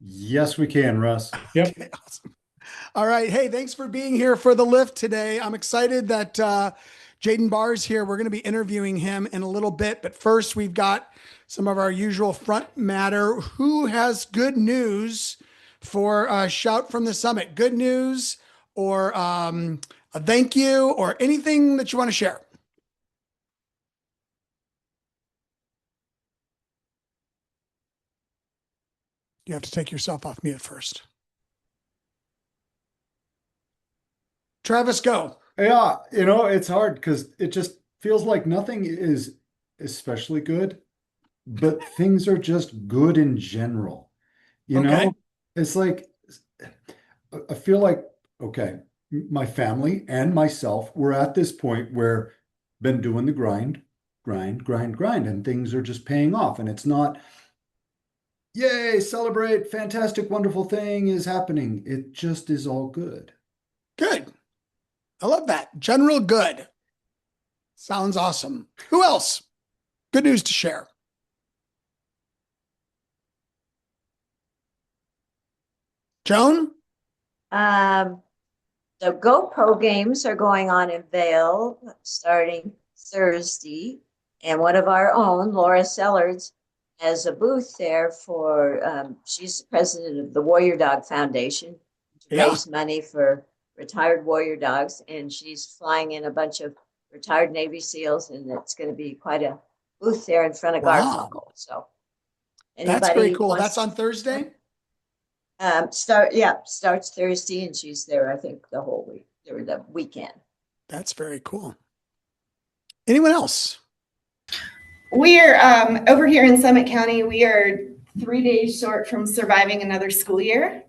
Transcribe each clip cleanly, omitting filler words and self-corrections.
Yes, we can, Russ. Yep. Okay, awesome. All right. Hey, thanks for being here for the lift today. I'm excited that Jaden Barr is here. We're going to be interviewing him in a little bit, but first we've got some of our usual front matter. Who has good news for Shout from the Summit? Good news or a thank you or anything that you want to share? You have to take yourself off mute first. Travis, go. Yeah, it's hard because it just feels like nothing is especially good, but things are just good in general. You Okay. know, it's like I feel like, okay, my family and myself, we're at this point where been doing the grind, and things are just paying off. And it's not, yay, celebrate, fantastic, wonderful thing is happening. It just is all good. Good. I love that. General good. Sounds awesome. Who else? Good news to share. Joan? Um, the GoPro games are going on in Vail starting Thursday, and one of our own, Laura Sellards, has a booth there for. She's the president of the Warrior Dog Foundation to Yeah. raise money for retired warrior dogs, and she's flying in a bunch of retired Navy SEALs, and it's going to be quite a booth there in front of Wow. Garfunkel. So That's very anybody cool. That's wants on Thursday? starts Thursday, and she's there, I think, the whole week or the weekend. That's very cool. Anyone else? We're over here in Summit County. We are 3 days short from surviving another school year.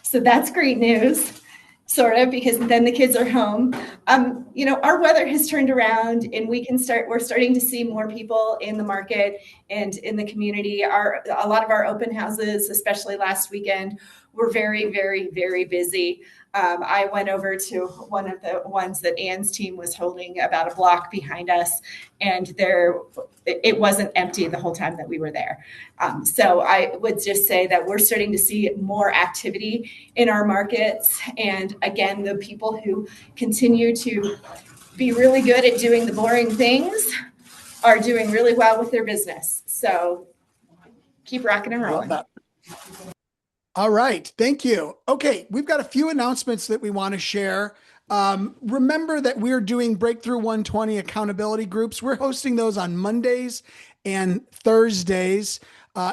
So that's great news, sort of, because then the kids are home. Our weather has turned around and we're starting to see more people in the market and in the community. A lot of our open houses, especially last weekend, were very, very, very busy. I went over to one of the ones that Ann's team was holding about a block behind us, and it wasn't empty the whole time that we were there. So I would just say that we're starting to see more activity in our markets. And again, the people who continue to be really good at doing the boring things are doing really well with their business. So keep rocking and I love rolling. that. All right. Thank you. Okay. We've got a few announcements that we want to share. Remember that we're doing Breakthrough 120 accountability groups. We're hosting those on Mondays and Thursdays,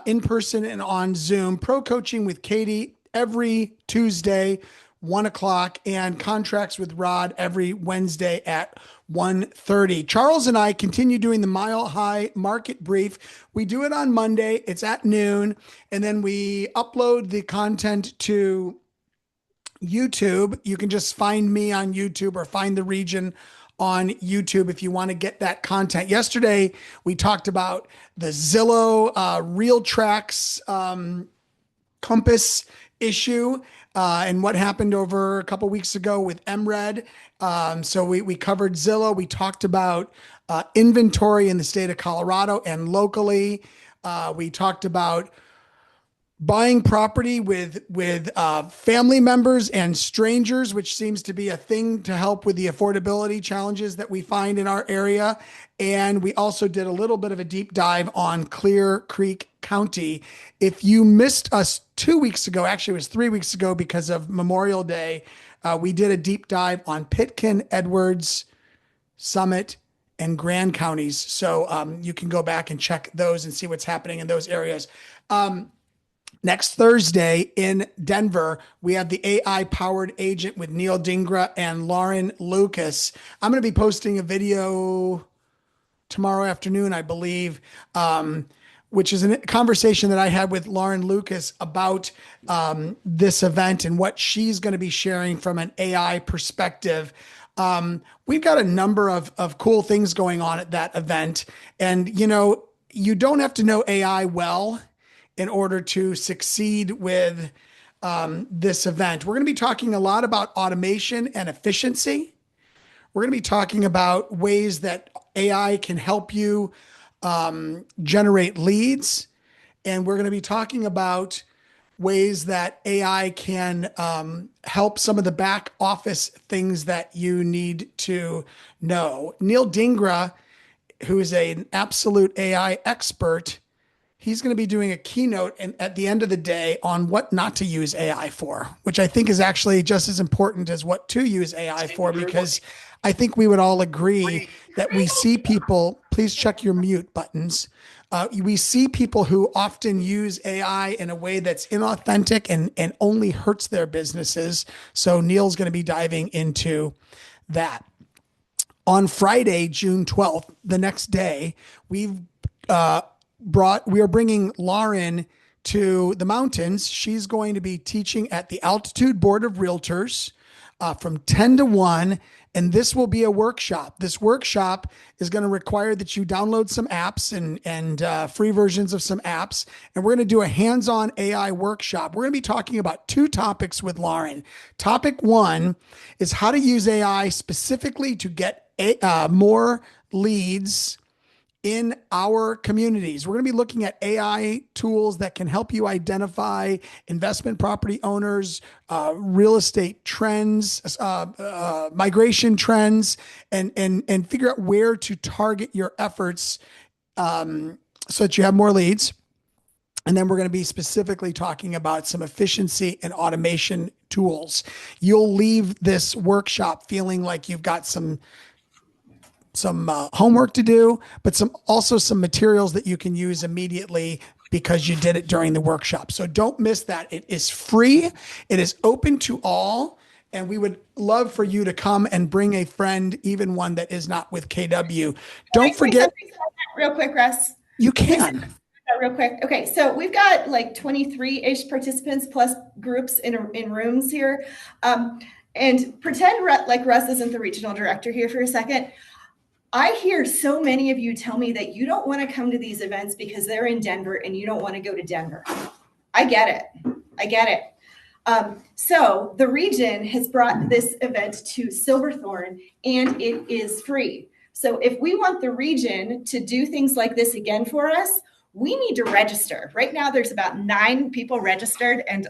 in person and on Zoom. Pro coaching with Katie every Tuesday, 1 o'clock, and contracts with Rod every Wednesday at 1:30. Charles and I continue doing the Mile High Market Brief. We do it on Monday. It's at noon, and then we upload the content to YouTube. You can just find me on YouTube or find the region on YouTube if you want to get that content. Yesterday, we talked about the Zillow Real Tracks compass issue and what happened over a couple weeks ago with MRED. So we covered Zillow. We talked about inventory in the state of Colorado and locally. We talked about buying property with family members and strangers, which seems to be a thing to help with the affordability challenges that we find in our area. And we also did a little bit of a deep dive on Clear Creek County. If you missed us 2 weeks ago, actually it was 3 weeks ago because of Memorial Day, we did a deep dive on Pitkin, Edwards, Summit, and Grand counties. So you can go back and check those and see what's happening in those areas. Next Thursday in Denver, we have the AI powered agent with Neil Dingra and Lauren Lucas. I'm going to be posting a video tomorrow afternoon, I believe, which is a conversation that I had with Lauren Lucas about this event and what she's going to be sharing from an AI perspective. We've got a number of cool things going on at that event. And, you don't have to know AI well in order to succeed with this event. We're going to be talking a lot about automation and efficiency. We're going to be talking about ways that AI can help you generate leads and we're going to be talking about ways that AI can help some of the back office things that you need to know. Neil Dingra, who is an absolute AI expert, he's going to be doing a keynote at the end of the day on what not to use AI for, which I think is actually just as important as what to use AI for, because I think we would all agree that we see people, please check your mute buttons. We see people who often use AI in a way that's inauthentic and only hurts their businesses. So Neil's going to be diving into that. On Friday, June 12th, the next day, we are bringing Lauren to the mountains. She's going to be teaching at the Altitude Board of Realtors from 10 to 1. And this will be a workshop. This workshop is going to require that you download some apps and free versions of some apps. And we're going to do a hands-on AI workshop. We're going to be talking about 2 topics with Lauren. Topic 1 is how to use AI specifically to get more leads in our communities. We're going to be looking at AI tools that can help you identify investment property owners, real estate trends, migration trends, and figure out where to target your efforts so that you have more leads. And then we're going to be specifically talking about some efficiency and automation tools. You'll leave this workshop feeling like you've got some homework to do, but also some materials that you can use immediately because you did it during the workshop. So don't miss that. It is free. It is open to all. And we would love for you to come and bring a friend, even one that is not with KW. Don't forget. Real quick, Russ. You can. Real quick. Okay. So we've got like 23-ish participants plus groups in rooms here. And pretend like Russ isn't the regional director here for a second. I hear so many of you tell me that you don't want to come to these events because they're in Denver and you don't want to go to Denver. I get it. So the region has brought this event to Silverthorne and it is free. So if we want the region to do things like this again for us, we need to register. Right now, there's about 9 people registered and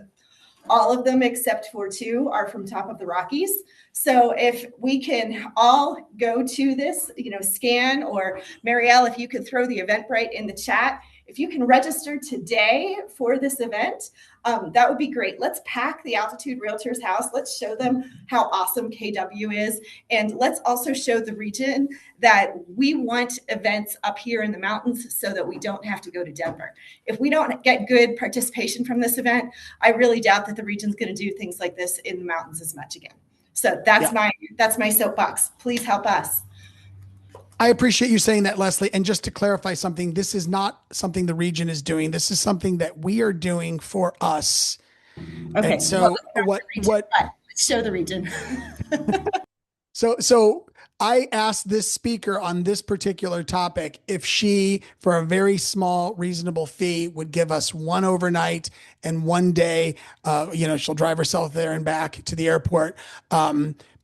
all of them except for 2 are from top of the Rockies. So if we can all go to this, scan, or Marielle, if you could throw the Eventbrite in the chat, if you can register today for this event, that would be great. Let's pack the Altitude Realtors house. Let's show them how awesome KW is. And let's also show the region that we want events up here in the mountains so that we don't have to go to Denver. If we don't get good participation from this event, I really doubt that the region's going to do things like this in the mountains as much again. So that's my soapbox. Please help us. I appreciate you saying that, Leslie. And just to clarify something, this is not something the region is doing. This is something that we are doing for us. Okay. And so let's show the region. So I asked this speaker on this particular topic if she, for a very small, reasonable fee, would give us 1 overnight and 1 day. She'll drive herself there and back to the airport.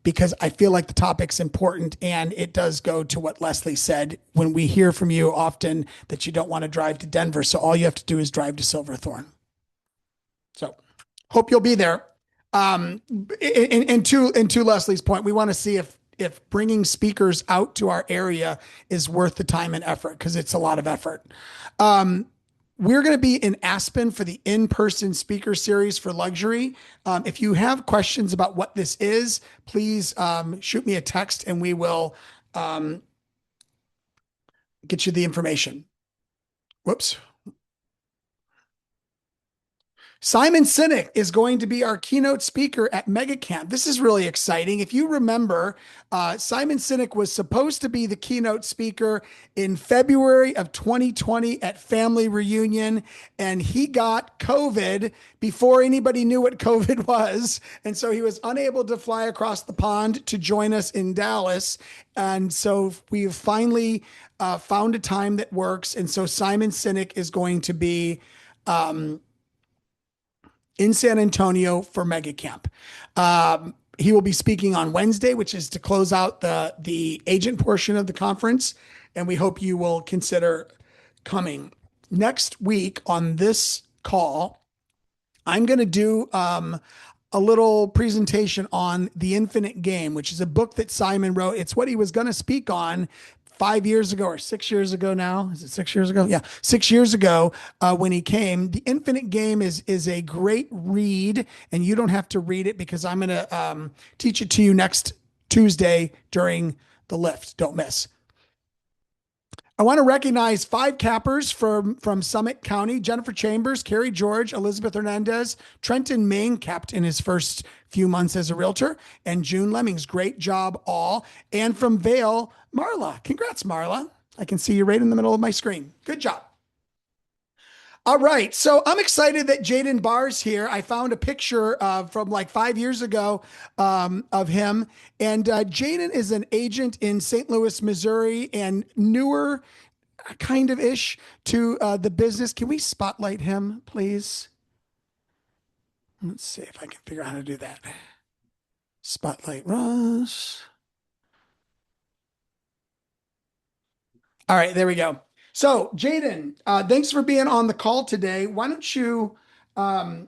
Because I feel like the topic's important, and it does go to what Leslie said. When we hear from you often that you don't want to drive to Denver, so all you have to do is drive to Silverthorne. So hope you'll be there. And to Leslie's point, we want to see if bringing speakers out to our area is worth the time and effort, because it's a lot of effort. We're going to be in Aspen for the in-person speaker series for luxury. If you have questions about what this is, please shoot me a text and we will get you the information. Whoops. Simon Sinek is going to be our keynote speaker at MegaCamp. This is really exciting. If you remember, Simon Sinek was supposed to be the keynote speaker in February of 2020 at Family Reunion, and he got COVID before anybody knew what COVID was. And so he was unable to fly across the pond to join us in Dallas. And so we've finally found a time that works. And so Simon Sinek is going to be in San Antonio for MegaCamp. He will be speaking on Wednesday, which is to close out the agent portion of the conference. And we hope you will consider coming. next week on this call, I'm going to do a little presentation on The Infinite Game, which is a book that Simon wrote. It's what he was going to speak on 5 years ago or 6 years ago now. Is it 6 years ago? Yeah, 6 years ago when he came. The Infinite Game is a great read, and you don't have to read it because I'm going to teach it to you next Tuesday during the lift. Don't miss. I want to recognize 5 cappers from Summit County: Jennifer Chambers, Carrie George, Elizabeth Hernandez, Trenton Ming, capped in his first few months as a realtor, and June Lemmings. Great job, all. And from Vale, Marla. Congrats, Marla. I can see you right in the middle of my screen. Good job. All right. So I'm excited that Jaden Barr's here. I found a picture from like 5 years ago of him. And Jaden is an agent in St. Louis, Missouri, and newer kind of ish to the business. Can we spotlight him, please? Let's see if I can figure out how to do that. Spotlight Russ. All right, there we go. So, Jaden, thanks for being on the call today. Why don't you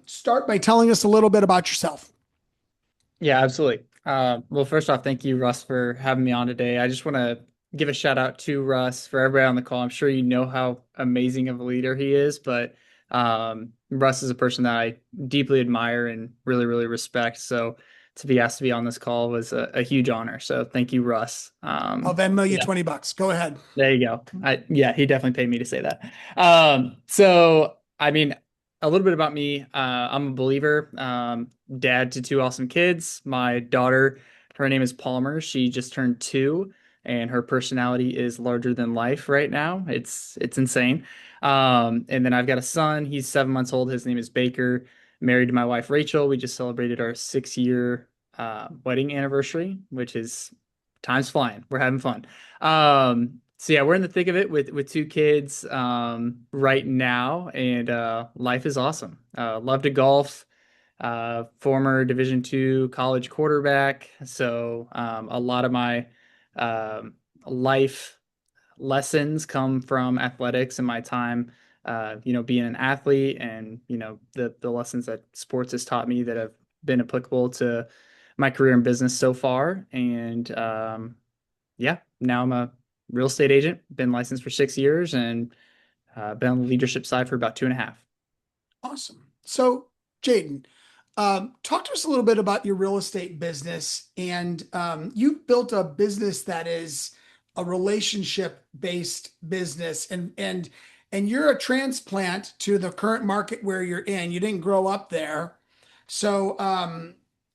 start by telling us a little bit about yourself? Yeah, absolutely. Well, first off, thank you, Russ, for having me on today. I just want to give a shout out to Russ for everybody on the call. I'm sure you know how amazing of a leader he is, but Russ is a person that I deeply admire and really, really respect. So to be asked to be on this call was a huge honor. So thank you, Russ. I'll Venmo you Yeah. $20. Go ahead. There you go. Yeah, he definitely paid me to say that. So I mean, a little bit about me. I'm a believer. Dad to 2 awesome kids. My daughter, her name is Palmer. She just turned 2, and her personality is larger than life right now. It's insane. And then I've got a son. He's 7 months old. His name is Baker. Married to my wife Rachel. We just celebrated our 6-year wedding anniversary, which is time's flying. We're having fun. So yeah, we're in the thick of it with 2 kids right now, and life is awesome. Love to golf. Former Division II college quarterback, so a lot of my life lessons come from athletics and my time, being an athlete, and the lessons that sports has taught me that have been applicable to my career in business so far. And yeah, now I'm a real estate agent, been licensed for 6 years, and been on the leadership side for about 2.5. Awesome. So, Jaden, talk to us a little bit about your real estate business. And you've built a business that is a relationship-based business, and you're a transplant to the current market where you're in. You didn't grow up there. So,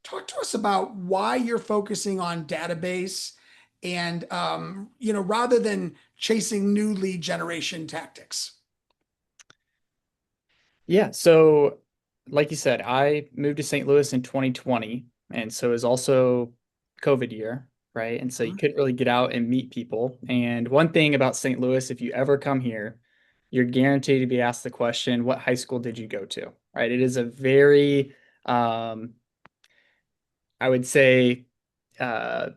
talk to us about why you're focusing on database and rather than chasing new lead generation tactics. Yeah, so like you said, I moved to St. Louis in 2020, and so it was also COVID year, right? And so you couldn't really get out and meet people. And one thing about St. Louis, if you ever come here, you're guaranteed to be asked the question, what high school did you go to? Right? It is a very, I would say, uh,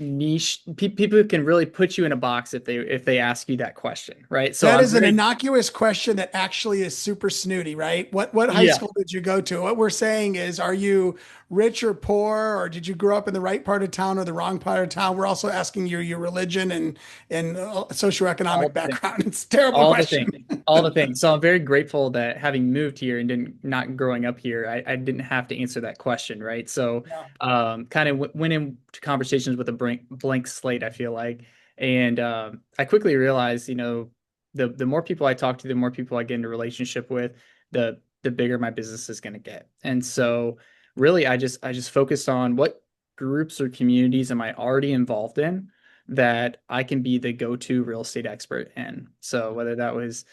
niche. People can really put you in a box if they ask you that question, right? So That I'm is an very, innocuous question that actually is super snooty, right? What high yeah. school did you go to? What we're saying is, are you rich or poor, or did you grow up in the right part of town or the wrong part of town? We're also asking you your religion and All socioeconomic the things. background. It's a terrible All the question. things, all the things. So I'm very grateful that having moved here and didn't not growing up here, I didn't have to answer that question, right? So Yeah. kind of went into conversations with a blank slate, I feel like, and I quickly realized, the more people I talk to, the more people I get into relationship with, the bigger my business is going to get. And so really, I just focused on what groups or communities am I already involved in that I can be the go-to real estate expert in. So whether that was,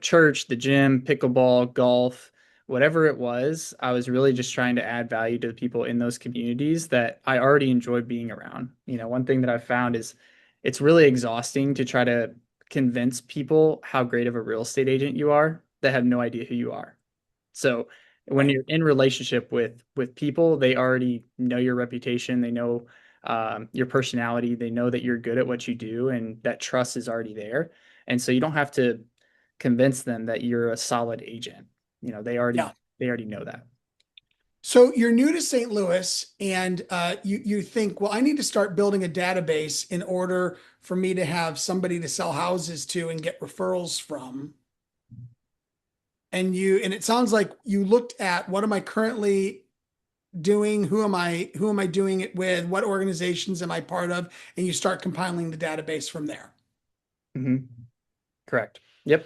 church, the gym, pickleball, golf, whatever it was, I was really just trying to add value to the people in those communities that I already enjoyed being around. One thing that I've found is it's really exhausting to try to convince people how great of a real estate agent you are that have no idea who you are. So when Right. you're in relationship with people, they already know your reputation, they know your personality, they know that you're good at what you do, and that trust is already there. And so you don't have to convince them that you're a solid agent. You know, Yeah. they already know that. So you're new to St. Louis, and you think, well, I need to start building a database in order for me to have somebody to sell houses to and get referrals from. And it sounds like you looked at, what am I currently doing? Who am I doing it with? What organizations am I part of? And you start compiling the database from there. Mm-hmm. Correct. Yep.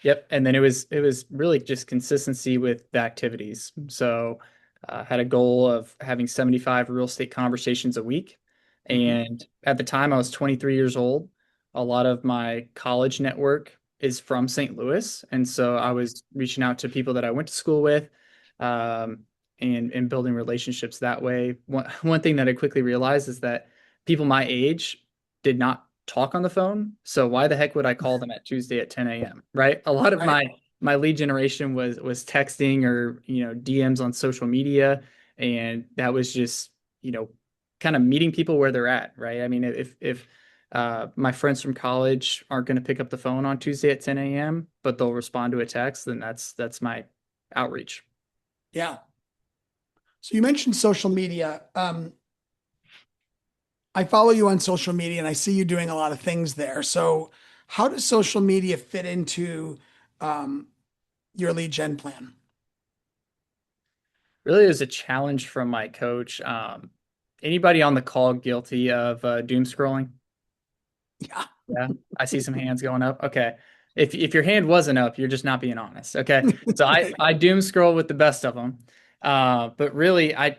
Yep. And then it was really just consistency with the activities. So had a goal of having 75 real estate conversations a week. And at the time I was 23 years old. A lot of my college network is from St. Louis. And so I was reaching out to people that I went to school with, and building relationships that way. One thing that I quickly realized is that people my age did not talk on the phone. So why the heck would I call them at Tuesday at 10 a.m. Right? A lot of Right. my lead generation was texting or DMs on social media, and that was just kind of meeting people where they're at. Right? I mean, if my friends from college aren't going to pick up the phone on Tuesday at 10 a.m., but they'll respond to a text, then that's my outreach. Yeah. So you mentioned social media. I follow you on social media and I see you doing a lot of things there. So how does social media fit into um, your lead gen plan? Really is a challenge from my coach. Anybody on the call guilty of doom scrolling? Yeah. Yeah, I see some hands going up. Okay. If your hand wasn't up, you're just not being honest. Okay. So Right. I doom scroll with the best of them. But really I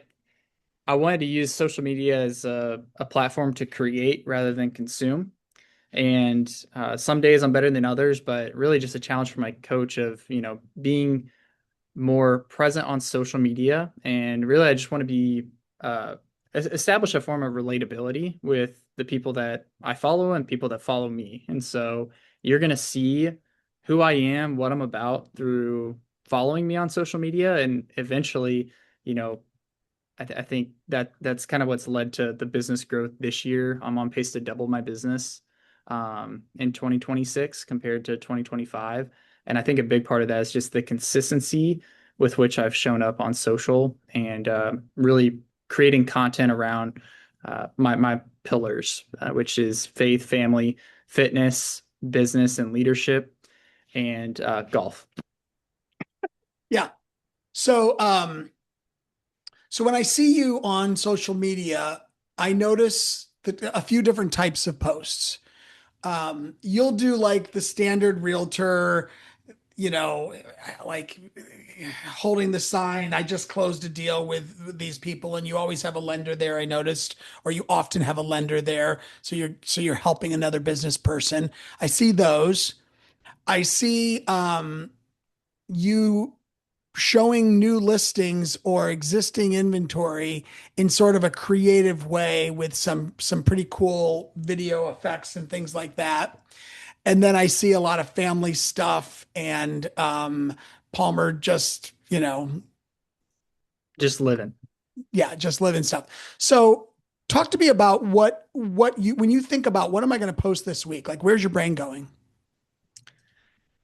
wanted to use social media as a platform to create rather than consume. And some days I'm better than others, but really just a challenge for my coach of, being more present on social media. And really, I just want to be establish a form of relatability with the people that I follow and people that follow me. And so you're going to see who I am, what I'm about through following me on social media. And eventually, you know, I think that's kind of what's led to the business growth this year. I'm on pace to double my business in 2026 compared to 2025. And I think a big part of that is just the consistency with which I've shown up on social, and really creating content around my pillars, which is faith, family, fitness, business, and leadership, and golf. Yeah. So, so when I see you on social media, I notice that a few different types of posts. You'll do like the standard realtor, you know, like holding the sign. I just closed a deal with these people, and you always have a lender there, I noticed, or you often have a lender there. So you're helping another business person. I see those. I see you showing new listings or existing inventory in sort of a creative way with some pretty cool video effects and things like that. And then I see a lot of family stuff and Palmer just, Just living. yeah, just living stuff. So talk to me about what you when you think about what am I going to post this week? Like where's your brain going?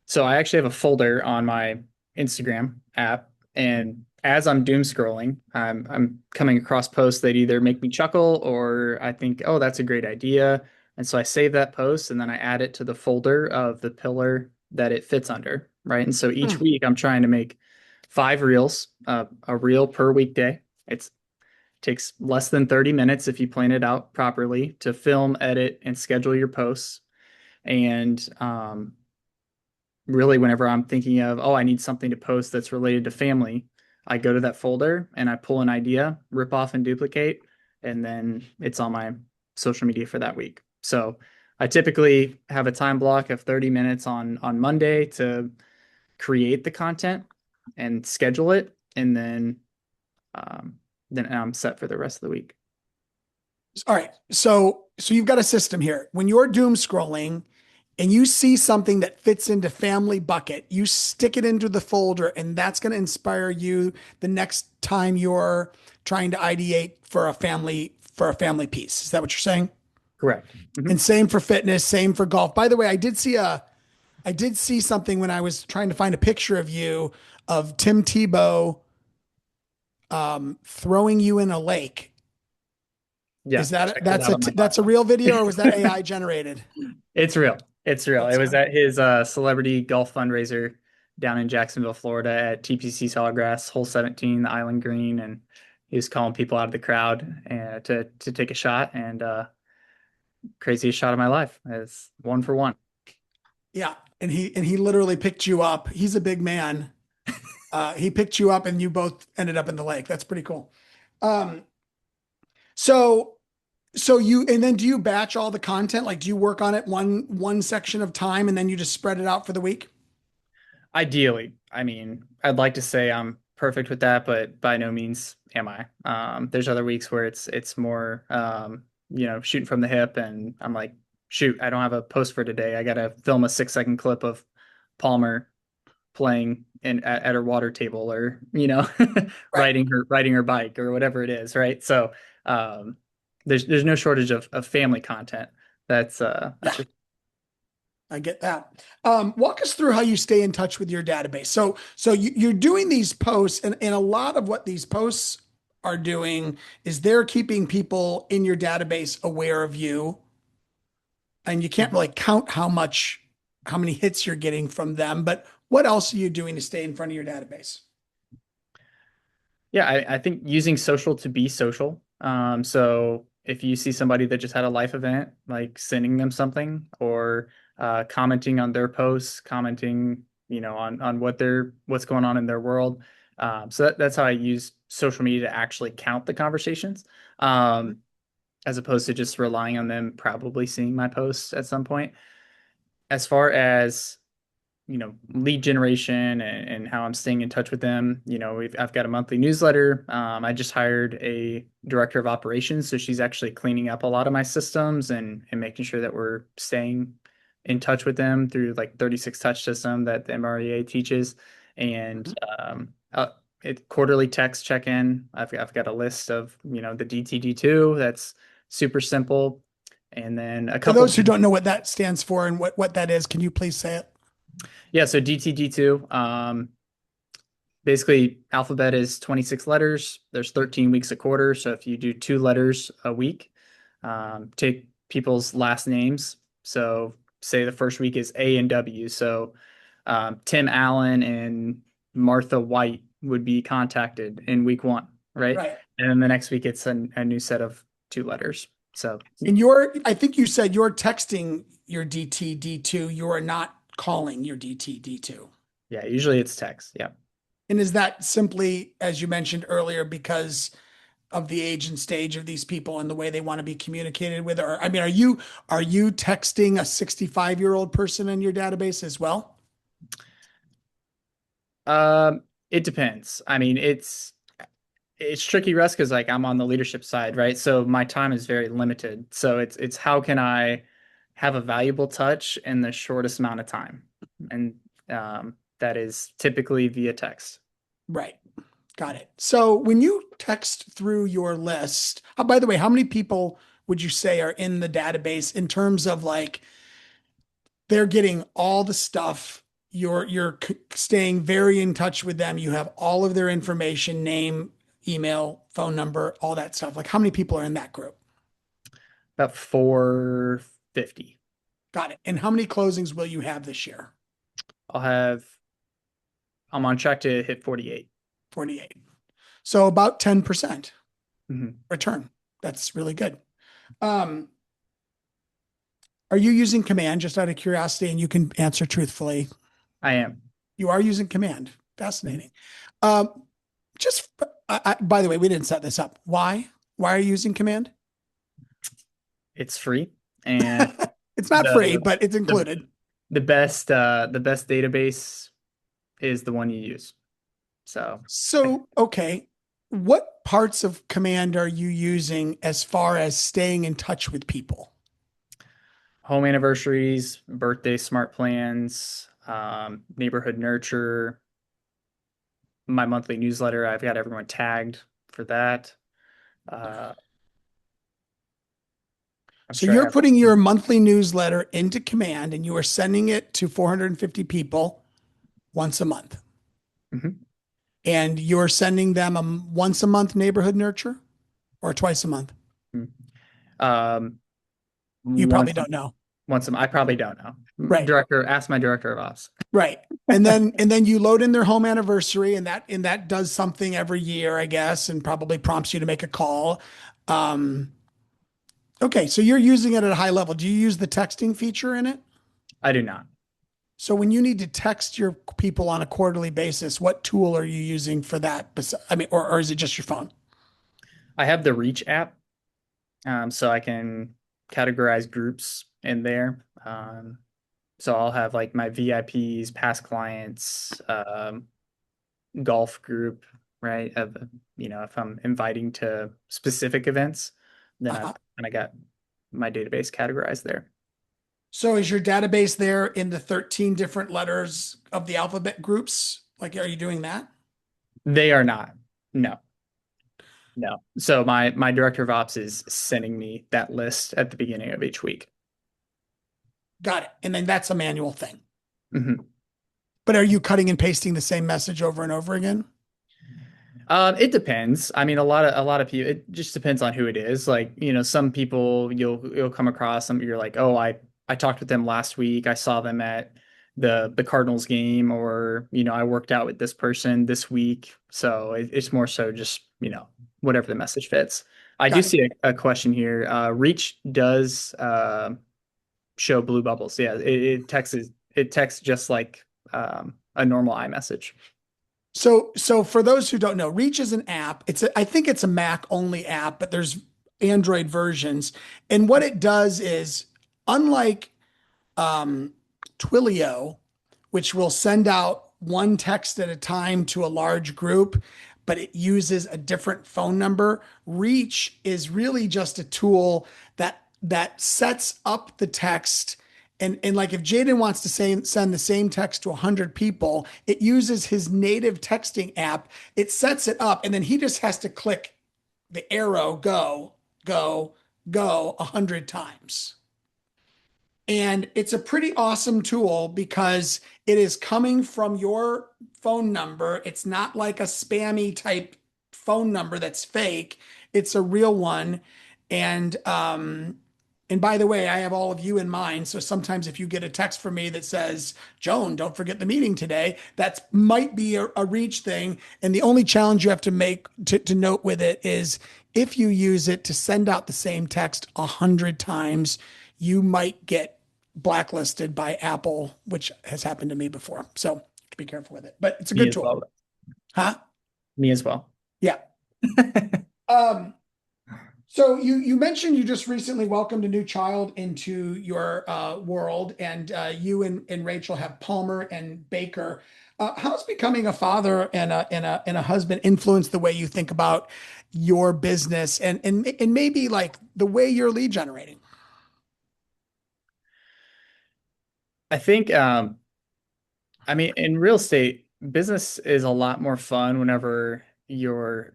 So I actually have a folder on my Instagram app, and as I'm doom scrolling, I'm coming across posts that either make me chuckle or I think, oh, that's a great idea. And so I save that post and then I add it to the folder of the pillar that it fits under, right? And so each Hmm. week I'm trying to make 5 reels, a reel per weekday. It takes less than 30 minutes if you plan it out properly to film, edit, and schedule your posts. And really, whenever I'm thinking of, oh, I need something to post that's related to family, I go to that folder and I pull an idea, rip off and duplicate, and then it's on my social media for that week. So I typically have a time block of 30 minutes on Monday to create the content and schedule it, and um, then I'm set for the rest of the week. All right. So you've got a system here. When you're doom scrolling and you see something that fits into family bucket, you stick it into the folder and that's going to inspire you the next time you're trying to ideate for a family piece. Is that what you're saying? Correct. And same for fitness, same for golf. By the way, I did see I did see something when I was trying to find a picture of you of Tim Tebow throwing you in a lake. Yeah, Is that check that out on my that's a podcast. real video or was that AI generated? It's real. It's real. It That's was at his celebrity golf fundraiser down in Jacksonville, Florida at TPC Sawgrass, hole 17, the Island Green, and he was calling people out of the crowd to take a shot, and craziest shot of my life. It's 1 for 1. Yeah, and he literally picked you up. He's a big man. He picked you up, and you both ended up in the lake. That's pretty cool. Um, so you and then do you batch all the content? Like, do you work on it one section of time, and then you just spread it out for the week? Ideally, I mean, I'd like to say I'm perfect with that, but by no means am I. There's other weeks where it's more shooting from the hip, and I'm like, shoot, I don't have a post for today. I gotta film a 6-second clip of Palmer playing at her water table, or Right. riding her bike or whatever it is, right? So um, there's no shortage of family content. That's Yeah. just I get that. Walk us through how you stay in touch with your database. So you're doing these posts, and a lot of what these posts are doing is they're keeping people in your database aware of you, and you can't really count how many hits you're getting from them. But what else are you doing to stay in front of your database? Yeah, I think using social to be social. So if you see somebody that just had a life event, like sending them something, or commenting on their posts, commenting, on what's going on in their world. So that's how I use social media to actually count the conversations, as opposed to just relying on them probably seeing my posts at some point. As far as lead generation and how I'm staying in touch with them. I've got a monthly newsletter. I just hired a director of operations, so she's actually cleaning up a lot of my systems and making sure that we're staying in touch with them through like 36 touch system that the MREA teaches, and it quarterly text check in. I've got a list of the DTD2 that's super simple, and then a For couple. those who don't know what that stands for and what that is, can you please say it? Yeah, so DTD2, basically alphabet is 26 letters. There's 13 weeks a quarter. So if you do 2 letters a week, take people's last names. So say the first week is A and W. So Tim Allen and Martha White would be contacted in week 1, right? Right. And then the next week it's a new set of 2 letters. So And I think you said you're texting your DTD2. You are not calling your DTD2. yeah, usually it's text. Yeah. And is that simply, as you mentioned earlier, because of the age and stage of these people and the way they want to be communicated with? Or, I mean, are you texting a 65-year-old person in your database as well? It depends. I mean, it's tricky, Russ, because like I'm on the leadership side, right? So my time is very limited. So it's how can I have a valuable touch in the shortest amount of time, and that is typically via text. Right. Got it. So when you text through your list, by the way, how many people would you say are in the database in terms of like they're getting all the stuff? You're staying very in touch with them. You have all of their information, name, email, phone number, all that stuff. Like how many people are in that group? About 450. Got it. And how many closings will you have this year? I'll have. I'm on track to hit 48. 48. So about 10% Mhm. return. That's really good. Are you using Command just out of curiosity? And you can answer truthfully. I am. You are using Command. Fascinating. Um, just by the way, we didn't set this up. Why? Why are you using Command? It's free, and It's not free, the but it's the included. the best database is the one you use. So So, okay, what parts of Command are you using as far as staying in touch with people? home anniversaries, birthday smart plans, neighborhood nurture, my monthly newsletter. I've got everyone tagged for that. Uh, I'm So sure I you're have. putting your monthly newsletter into command and you are sending it to 450 people once a month. Mhm. And you're sending them a once a month neighborhood nurture or twice a month. Mhm. Um, You probably once, don't know. I probably don't know. Right. Ask my director of ops. Right. And then you load in their home anniversary and that does something every year, I guess, and probably prompts you to make a call. Um, okay, so you're using it at a high level. Do you use the texting feature in it? I do not. So when you need to text your people on a quarterly basis, what tool are you using for that? I mean, or is it just your phone? I have the Reach app, so I can categorize groups in there. So I'll have like my VIPs, past clients, golf group, right? If I'm inviting to specific events, then I've Uh-huh. kind of got my database categorized there. So is your database there in the 13 different letters of the alphabet groups? Like, are you doing that? They are not. No, no. So my director of ops is sending me that list at the beginning of each week. Got it. And then that's a manual thing. Mhm. But are you cutting and pasting the same message over and over again? It depends. I mean, a lot of people. It just depends on who it is. Like, some people you'll come across some. You're like, oh, I talked with them last week. I saw them at the Cardinals game, or I worked out with this person this week. So it's more so just whatever the message fits. I do Got it. see a question here. Reach does show blue bubbles. Yeah, it texts just like a normal iMessage. So for those who don't know, Reach is an app. I think it's a Mac only app, but there's Android versions. And what it does is, unlike um, Twilio, which will send out one text at a time to a large group, but it uses a different phone number. Reach is really just a tool that sets up the text. And like if Jaden wants to send the same text to 100 people, it uses his native texting app. It sets it up, and then he just has to click the arrow, go 100 times. And it's a pretty awesome tool because it is coming from your phone number. It's not like a spammy type phone number that's fake. It's a real one. And by the way, I have all of you in mind. So sometimes if you get a text from me that says, Joan, don't forget the meeting today, that might be a reach thing. And the only challenge you have to make to note with it is if you use it to send out the same text 100 times, you might get blacklisted by Apple, which has happened to me before. So be careful with it. But it's a Me good as tool. well. Huh? Me as well. Yeah. Um, so you mentioned you just recently welcomed a new child into your world, and you and Rachel have Palmer and Baker. How's becoming a father and a husband influence the way you think about your business and maybe like the way you're lead generating? I think, I mean, in real estate, business is a lot more fun whenever you're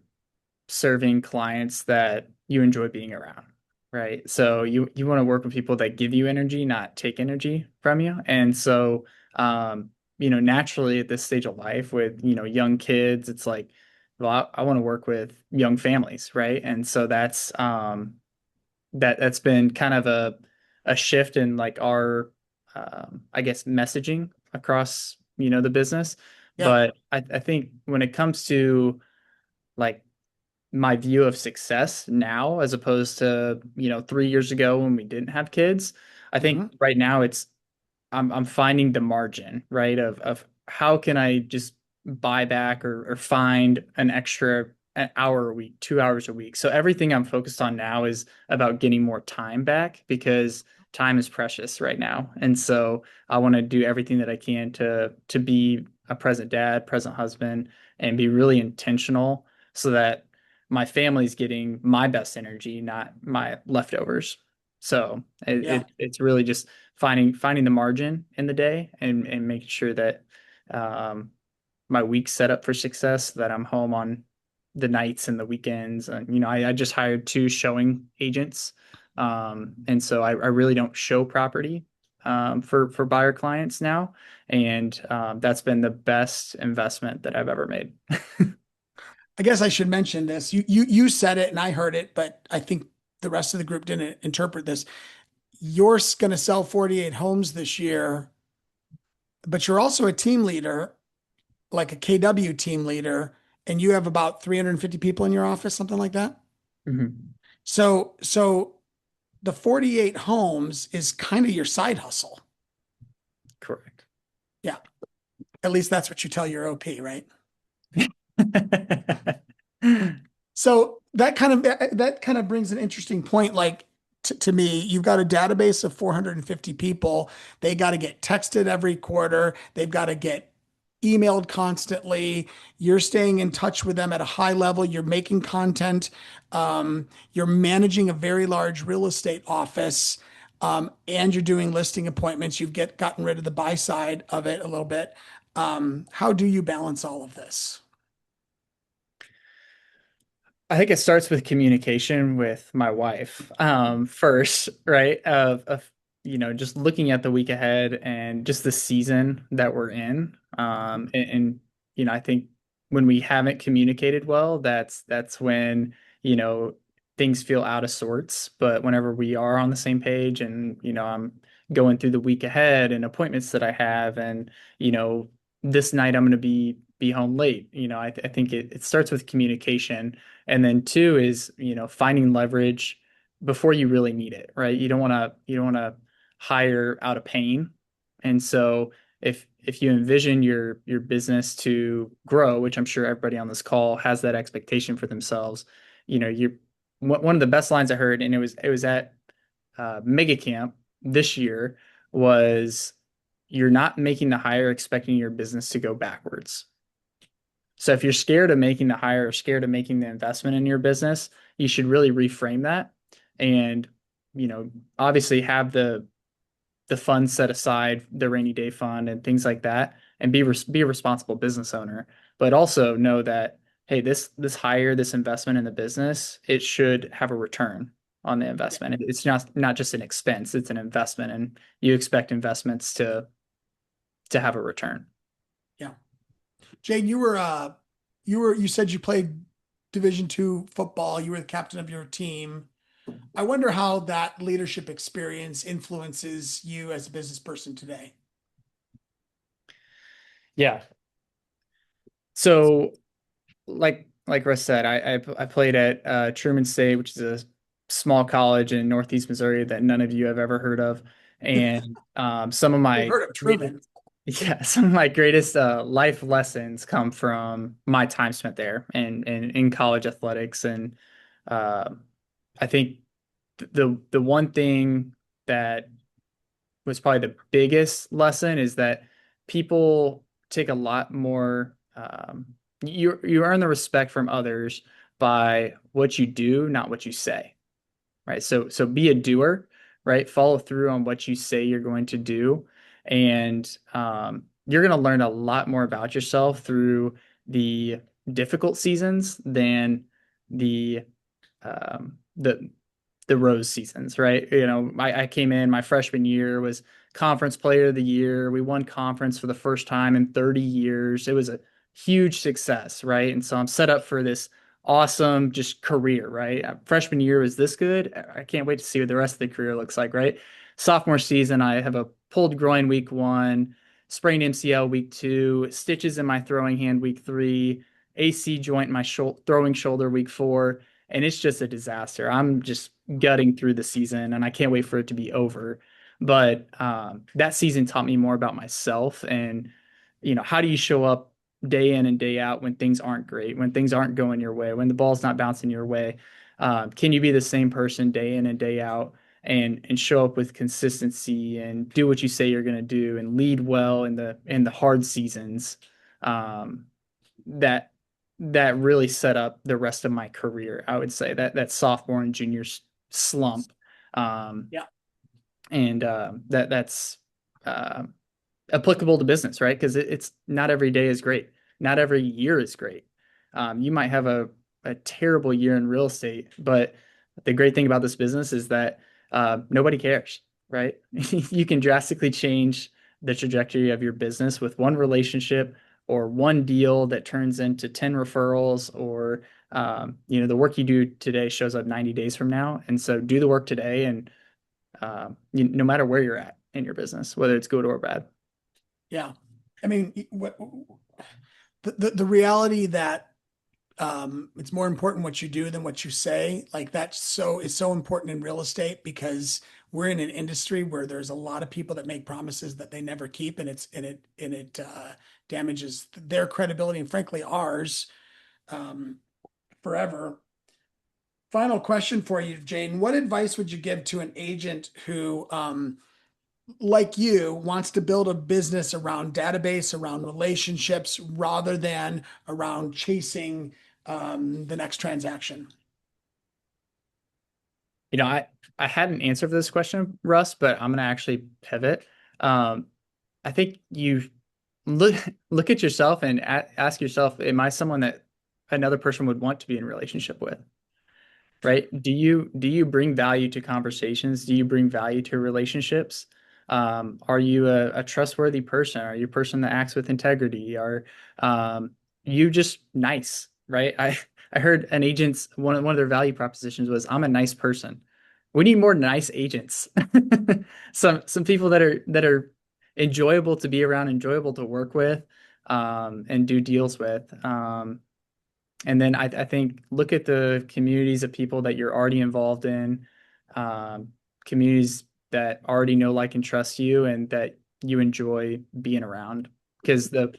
serving clients that you enjoy being around, right? So you want to work with people that give you energy, not take energy from you. And so, naturally at this stage of life with, young kids, it's like, well, I want to work with young families, right? And so that's been kind of a shift in like our I guess messaging across the business. Yeah. But I think when it comes to like my view of success now as opposed to 3 years ago when we didn't have kids, I think Mhm. right now I'm finding the margin, right, of how can I just buy back or find an hour a week, 2 hours a week. So everything I'm focused on now is about getting more time back because time is precious right now. And so I want to do everything that I can to be a present dad, present husband, and be really intentional so that my family's getting my best energy, not my leftovers. So Yeah. it's really just finding the margin in the day and making sure that um, my week's set up for success, that I'm home on the nights and the weekends. And I just hired two showing agents And so I really don't show property for buyer clients now. And that's been the best investment that I've ever made. I guess I should mention this. You said it and I heard it, but I think the rest of the group didn't interpret this. You're going to sell 48 homes this year, but you're also a team leader, like a KW team leader, and you have about 350 people in your office, something like that. Mhm. So the 48 homes is kind of your side hustle. Correct. Yeah. At least that's what you tell your OP, right? So that kind of brings an interesting point. Like to me, you've got a database of 450 people. They got to get texted every quarter. They've got to get emailed constantly. You're staying in touch with them at a high level. You're making content. You're managing a very large real estate office. And you're doing listing appointments. Gotten rid of the buy side of it a little bit. How do you balance all of this? I think it starts with communication with my wife, first, right? Just looking at the week ahead and just the season that we're in. I think when we haven't communicated well, that's when, you know, things feel out of sorts. But whenever we are on the same page and, I'm going through the week ahead and appointments that I have and, this night I'm going to be home late. I think it starts with communication, and then two is, finding leverage before you really need it, right? You don't want to hire out of pain. And so if you envision your business to grow, which I'm sure everybody on this call has that expectation for themselves, you're one of the best lines I heard, and it was at Mega Camp this year, was you're not making the hire expecting your business to go backwards. So if you're scared of making the hire or scared of making the investment in your business, you should really reframe that and, obviously have the funds set aside, the rainy day fund and things like that, and be a responsible business owner. But also know that, hey, this hire, this investment in the business, it should have a return on the investment. It's not just an expense, it's an investment, and you expect investments to have a return. Yeah. Jade, you said you played Division II football. You were the captain of your team. I wonder how that leadership experience influences you as a business person today. Yeah. So like Russ said, I played at Truman State, which is a small college in Northeast Missouri that none of you have ever heard of. And some of I've my heard of Truman. yeah, some of my greatest life lessons come from my time spent there and in college athletics. And uh, I think the one thing that was probably the biggest lesson is that people take a lot more. You earn the respect from others by what you do, not what you say, right? So be a doer, right? Follow through on what you say you're going to do, and you're going to learn a lot more about yourself through the difficult seasons than the um, the the rose seasons, right? I came in my freshman year, was conference player of the year. We won conference for the first time in 30 years. It was a huge success, right? And so I'm set up for this awesome just career, right? Freshman year was this good. I can't wait to see what the rest of the career looks like, right? Sophomore season, I have a pulled groin week 1, sprained MCL week 2, stitches in my throwing hand week 3, AC joint in my throwing shoulder week 4, and it's just a disaster. I'm just gutting through the season, and I can't wait for it to be over. But that season taught me more about myself, and how do you show up day in and day out when things aren't great, when things aren't going your way, when the ball's not bouncing your way. Can you be the same person day in and day out, and show up with consistency and do what you say you're going to do and lead well in the hard seasons? Um, that that really set up the rest of my career. I would say that sophomore and junior slump. Yeah. And that's uh, applicable to business, right? Because it's not every day is great. Not every year is great. You might have a terrible year in real estate, but the great thing about this business is that nobody cares, right? You can drastically change the trajectory of your business with one relationship or one deal that turns into 10 referrals, or the work you do today shows up 90 days from now. And so do the work today, and no matter where you're at in your business, whether it's good or bad. Yeah. I mean, the reality that it's more important what you do than what you say. Like it's so important in real estate, because we're in an industry where there's a lot of people that make promises that they never keep, and it damages their credibility and frankly ours forever. Final question for you, Jaden. What advice would you give to an agent who like you, wants to build a business around database, around relationships, rather than around chasing the next transaction? I had an answer for this question, Russ, but I'm going to actually pivot. I think you look at yourself and ask yourself, am I someone that another person would want to be in a relationship with? Right? Do you bring value to conversations? Do you bring value to relationships? Are you a trustworthy person? Are you a person that acts with integrity? Are you just nice? Right? I heard an agent's one of their value propositions was, I'm a nice person. We need more nice agents. Some people that are enjoyable to be around, enjoyable to work with, and do deals with. And then I think look at the communities of people that you're already involved in, communities that already know, like, and trust you, and that you enjoy being around. Because the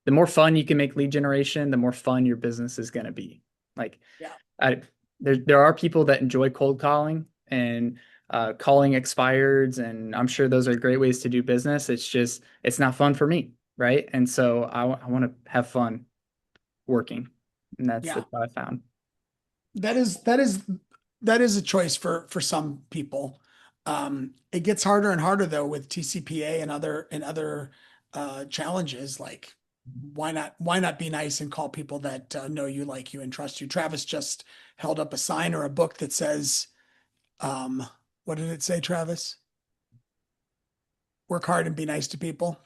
more fun you can make lead generation, the more fun your business is going to be. Like, yeah, there are people that enjoy cold calling and calling expireds, and I'm sure those are great ways to do business. It's not fun for me, right? And so I want to have fun working. And that's yeah. what I found. That is a choice for some people. It gets harder and harder though with TCPA and other challenges. Like, why not be nice and call people that know you, like you, and trust you? Travis just held up a sign or a book that says, what did it say, Travis? Work hard and be nice to people.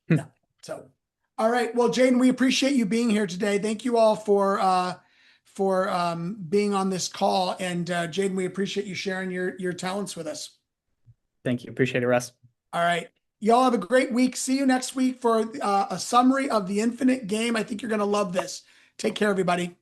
Yeah. So, all right. Well, Jaden, we appreciate you being here today. Thank you all for being on this call. And Jaden, we appreciate you sharing your talents with us. Thank you. Appreciate it, Russ. All right. Y'all have a great week. See you next week for a summary of the Infinite Game. I think you're going to love this. Take care, everybody.